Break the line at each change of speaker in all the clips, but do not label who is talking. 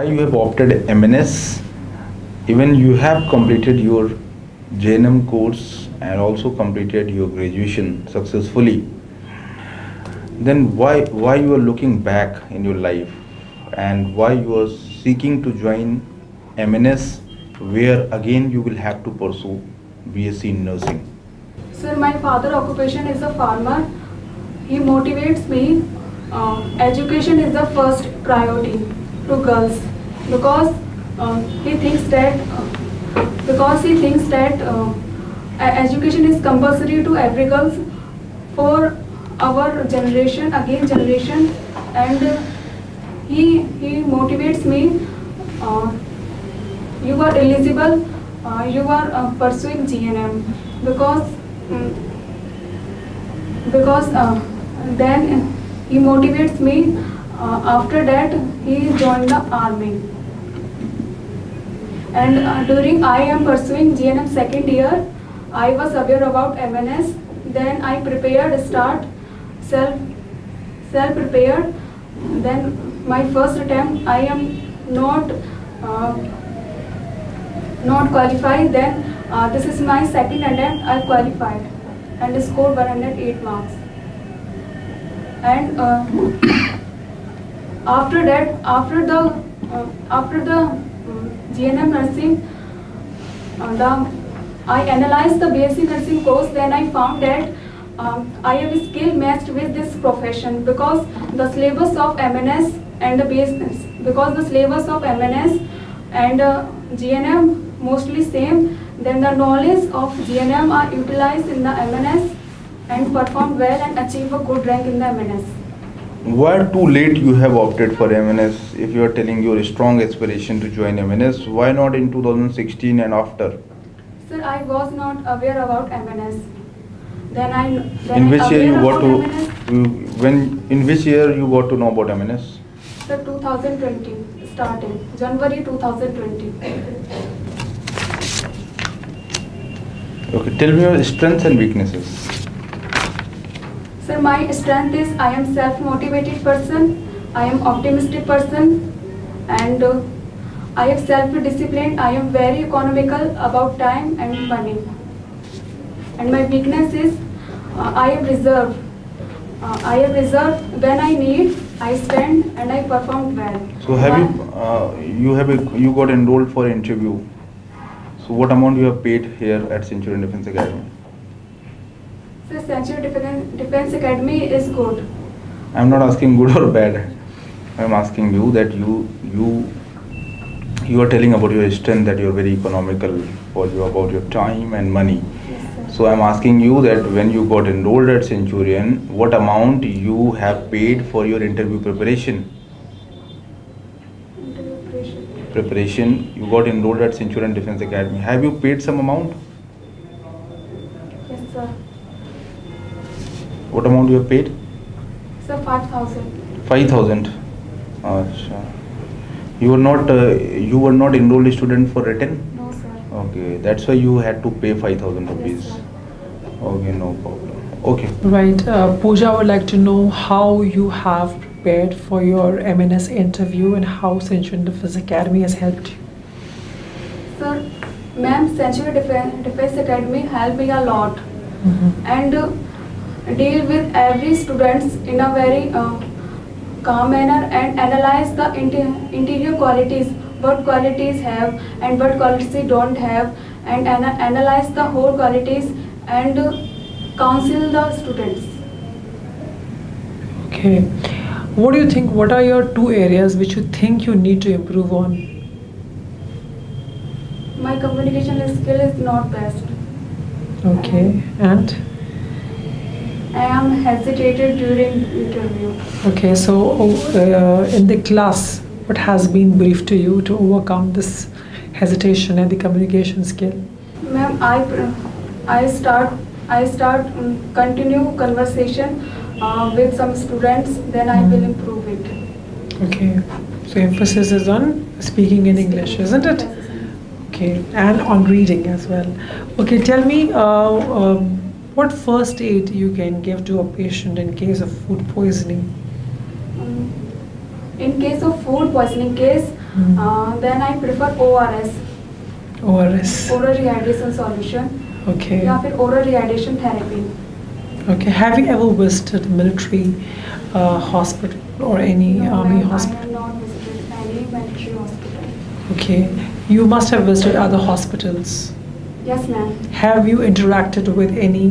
why you have opted MNS? Even you have completed your JNM course and also completed your graduation successfully. Then why you are looking back in your life and why you are seeking to join MNS where again you will have to pursue BSc in nursing?
Sir, my father occupation is a farmer. He motivates me. Education is the first priority to girls because he thinks that education is compulsory to every girls for our generation again generation, and he motivates me. Uh, you are eligible. You are pursuing GNM because mm, because then he motivates me. After that, he joined the army. And during I am pursuing GNM second year, I was aware about MNS. Then I prepared, start self prepared. Then my first attempt, I am not uh, not qualified. Then this is my second attempt. I qualified and scored 108 marks. And after that, after the GNM nursing, I analyzed the BSc nursing course. Then I found that I have skill matched with this profession because the syllabus of MNS and the GNM mostly same. Then the knowledge of GNM are utilized in the MNS and performed well and achieve a good rank in the MNS.
Why too late you have opted for MNS? If you are telling your strong aspiration to join MNS, why not in 2016 and after?
Sir, I was not aware about MNS.
In which year you got to
MNS?
in which year you got to know about MNS?
Sir, 2020 starting January 2020.
Okay, tell me your strengths and weaknesses.
Sir, my strength is I am self-motivated person, I am optimistic person, and I have self-discipline. I am very economical about time and money. And my weakness is I am reserved. I am reserved when I need. I stand and I perform well.
So you got enrolled for interview. So what amount you have paid here at Centurion Defence Academy?
So Centurion Defence Academy is good.
I am not asking good or bad. I am asking you that you are telling about your strength, that you are very economical for you about your time and money.
Yes,
So I am asking you that when you got enrolled at Centurion, what amount you have paid for your interview preparation? Preparation. You got enrolled at Centurion Defence Academy. Have you paid some amount?
Yes, sir.
What amount you have paid?
Sir, 5,000.
5,000. Achha. You were not enrolled student for written?
No, sir.
Okay, that's why you had to pay 5,000
Yes,
rupees.
sir.
Okay, no problem. Okay.
Right. Pooja, I would like to know how you have prepared for your MNS interview and how Centurion Defence Academy has helped you.
Sir, ma'am, Centurion Defence Academy helped me a lot. And deal with every students in a very calm manner and analyze the interior qualities, what qualities have and what qualities don't have, and analyze the whole qualities and counsel the students.
Okay. What do you think? What are your two areas which you think you need to improve on?
My communication skill is not best.
Okay. And?
I am hesitated during interview.
Okay. So, in the class, what has been briefed to you to overcome this hesitation and the communication skill?
Ma'am, I start continue conversation with some students, then I will improve it.
Okay. So emphasis is on speaking in English, isn't it? Okay, and on reading as well. Okay, tell me what first aid you can give to a patient in case of food poisoning.
In case of food poisoning case, then I prefer ORS,
ORS.
oral rehydration solution,
Okay.
या फिर oral rehydration therapy.
Okay. Have you ever visited military hospital or any
No,
army
ma'am, I
hospital?
have not visited any military hospital.
Okay. You must have visited other hospitals.
Yes, ma'am.
Have you interacted with any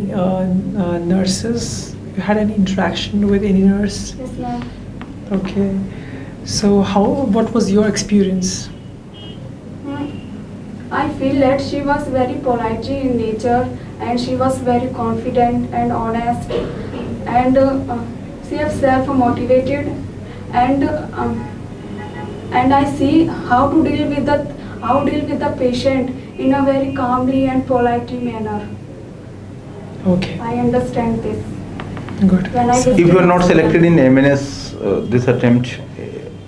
nurses? You had any interaction with any nurse?
Yes, ma'am.
Okay. So what was your experience?
I feel that she was very polite in nature and she was very confident and honest and she was self-motivated and I see how deal with the patient in a very calmly and politely manner.
Okay.
I understand this.
Good.
When I
So-
was-
If you are not selected in MNS, this attempt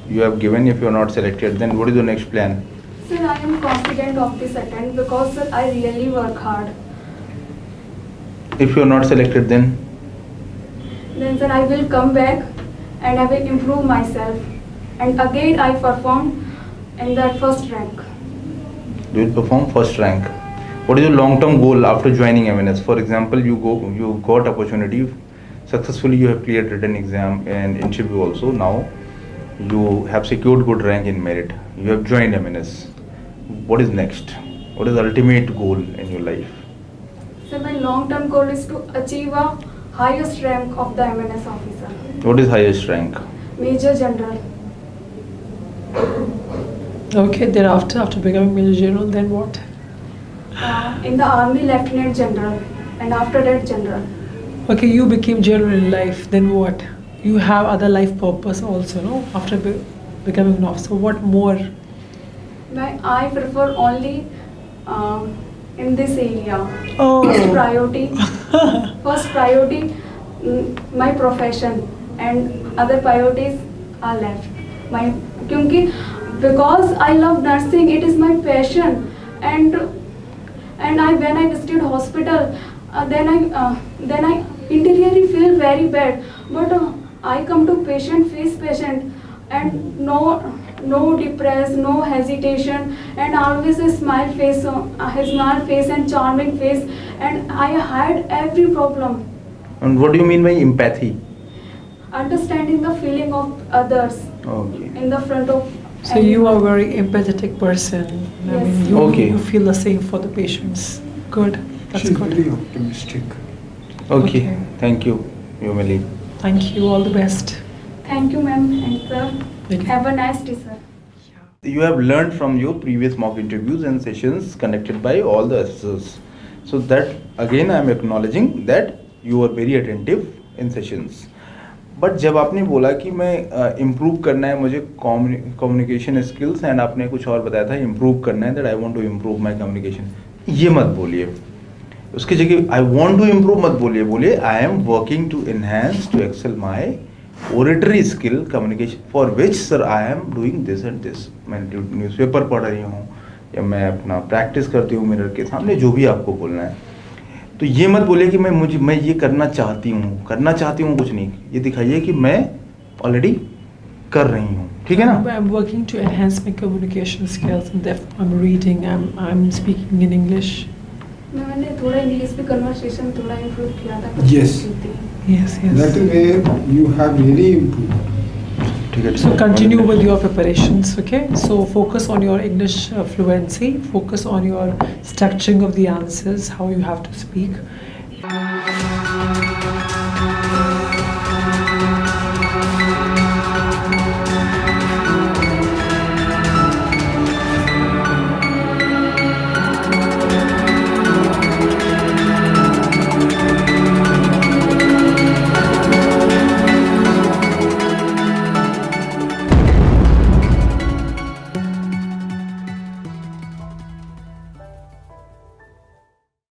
you have given, if you are not selected, then what is your next plan?
Sir, I am confident of this attempt because sir, I really work hard.
If you are not selected, then
Then sir, I will come back and I will improve myself. And again I perform in that first rank.
you will perform first rank. What is your long-term goal after joining MNS? For example, you got opportunity, successfully you have cleared written exam and interview also. Now you have secured good rank in merit. You have joined MNS. What is next? What is the ultimate goal in your life?
So my long-term goal is to achieve a highest rank of the MNS officer,
What is highest rank?
Major General.
Okay. Thereafter, after becoming Major General, then what?
In the Army, Lieutenant General, and after that General.
Okay, you became general in life, then what? You have other life purpose also, no? After becoming an officer, what more?
I prefer only in this area.
Oh.
First priority, my profession, and other priorities are left. Because I love nursing, it is my passion, and when I visited hospital, then I interiorly feel very bad. But I come to face patient, and no depressed, no hesitation, and always a smile face and charming face, and I had every problem.
And what do you mean by empathy?
Understanding the feeling of others
Okay.
in the front of.
So you are a very empathetic person. I
Yes.
mean, you,
Okay.
you feel the same for the patients. Good. That's
She's
good.
very optimistic.
Okay.
Okay.
Thank you, Yumali.
Thank you. All the best.
Thank you, ma'am and sir.
Thank you.
Have a nice day, sir.
You have learned from your previous mock interviews and sessions conducted by all the assessors. So that again I am acknowledging that you are very attentive in sessions. But जब आपने बोला कि मैं improve करना है मुझे communication skills and आपने कुछ और बताया था इम्प्रूव करना है that I want to improve my communication, ये मत बोलिए. उसकी जगह आई वांट टू इम्प्रूव मत बोलिए, बोलिए I am working to enhance to excel my oratory skill communication for which sir I am doing this and this. मैं न्यूज़पेपर पढ़ रही हूँ या मैं अपना प्रैक्टिस करती हूँ मिरर के सामने, जो भी आपको बोलना है. तो ये मत बोलिए कि मैं ये करना चाहती हूँ कुछ नहीं. ये दिखाइए कि मैं ऑलरेडी कर रही हूँ. ठीक है ना?
I'm working to enhance my communication skills and I'm reading, I'm speaking in English.
मैंने थोड़ा इंग्लिश पे कन्वर्सेशन थोड़ा इम्प्रूव किया था.
Yes.
Yes, yes.
That is where you have really improved.
ठीक है.
So continue with your preparations, okay? So focus on your English fluency, focus on your structuring of the answers, how you have to speak.